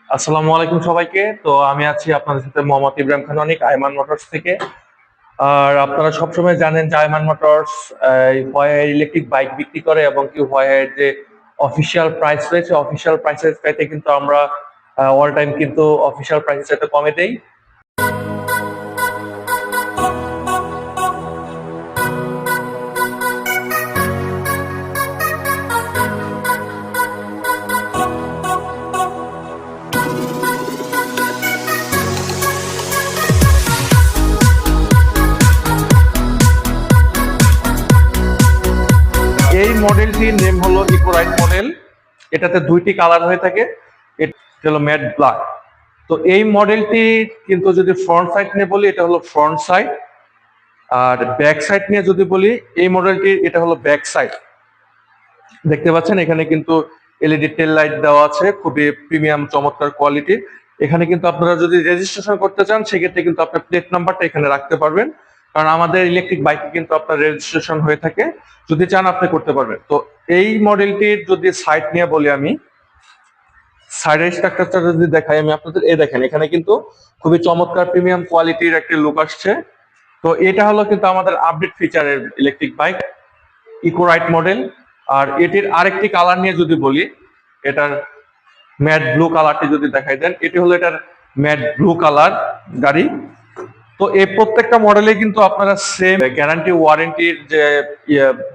আসসালামু আলাইকুম সবাইকে। তো আমি আছি আপনাদের সাথে মোহাম্মদ ইব্রাহিম খান অনিক, আইমান মোটরস থেকে। আর আপনারা সবসময় জানেন যে Aiman motors white electric bike বিক্রি করে এবং কি হোয়াইট যে অফিসিয়াল প্রাইস রয়েছে, অফিসিয়াল প্রাইসের চাইতে কিন্তু আমরা অল টাইম কিন্তু অফিসিয়াল প্রাইসের চাইতে কমে দেই। এই মডেলটির নেম হলো ইকোরাইট মডেল। এটাতে দুইটি কালার হয়ে থাকে, এটা হলো ম্যাট ব্ল্যাক। তো এই মডেলটি কিন্তু যদি ফ্রন্ট সাইড নিয়ে বলি, এটা হলো ফ্রন্ট সাইড। আর ব্যাক সাইড নিয়ে যদি বলি, এই মডেলটির এটা হলো ব্যাক সাইড। দেখতে পাচ্ছেন এখানে কিন্তু এলইডি টেল লাইট দেওয়া আছে, খুবই প্রিমিয়াম চমৎকার কোয়ালিটির। এখানে কিন্তু আপনারা যদি রেজিস্ট্রেশন করতে চান, সেক্ষেত্রে কিন্তু আপনার প্লেট নাম্বারটা এখানে রাখতে পারবেন, কারণ আমাদের ইলেকট্রিক বাইকে কিন্তু আপনার রেজিস্ট্রেশন হয়ে থাকে। যদি চান আপনি করতে পারবেন। তো এই মডেলটির যদি সাইড নিয়ে বলি, আমি সাইডের স্ট্রাকচারটা যদি দেখাই আমি আপনাদের, এই দেখেন এখানে কিন্তু খুবই চমৎকার প্রিমিয়াম কোয়ালিটির একটি লুক আসছে। তো এটা হলো কিন্তু আমাদের আপডেট ফিচারের ইলেকট্রিক বাইক ইকোরাইট মডেল। আর এটির আরেকটি কালার নিয়ে যদি বলি, এটার ম্যাট ব্লু কালারটি যদি দেখাই দেন, এটি হলো এটার ম্যাট ব্লু কালার গাড়ি। তো এই প্রত্যেকটা মডেলে কিন্তু আপনারা সেম গ্যারান্টি ওয়ারেন্টির যে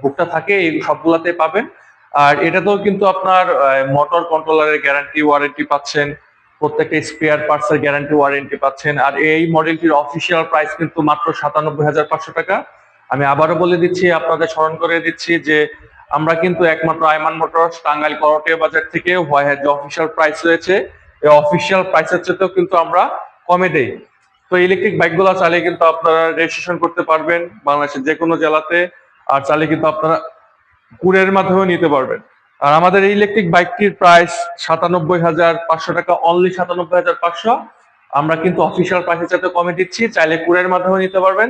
বুকটা থাকে, এই সবগুলাতে পাবেন। আর এটাতেও কিন্তু আপনার মোটর কন্ট্রোলারের গ্যারান্টি ওয়ারেন্টি পাচ্ছেন, প্রত্যেকটা স্পেয়ার পার্টস এর গ্যারান্টি ওয়ারেন্টি পাচ্ছেন। আর এই মডেলটির অফিসিয়াল প্রাইস কিন্তু মাত্র 97,500 টাকা। আমি আবারও বলে দিচ্ছি, আপনাদের স্মরণ করে দিচ্ছি যে আমরা কিন্তু একমাত্র আইমান মোটরস টাঙ্গাইল করটিয়া বাজার থেকে হোয়াইট যে অফিসিয়াল প্রাইস রয়েছে, এই অফিসিয়াল প্রাইসের চেয়েও কিন্তু আমরা কমে দেই। তো ইলেকট্রিক বাইকগুলো চাইলে কিন্তু আপনারা রেজিস্ট্রেশন করতে পারবেন বাংলাদেশের যে কোনো জেলাতে। আর চাইলে কিন্তু আপনারা কুরিয়ারের মাধ্যমেও নিতে পারবেন। আর আমাদের এই ইলেকট্রিক বাইকটির প্রাইস 97,500 টাকা, অনলি 97,500। আমরা কিন্তু অফিসিয়াল প্রাইসের চাইতে কমে দিচ্ছি, চাইলে কুরিয়ারের মাধ্যমে নিতে পারবেন।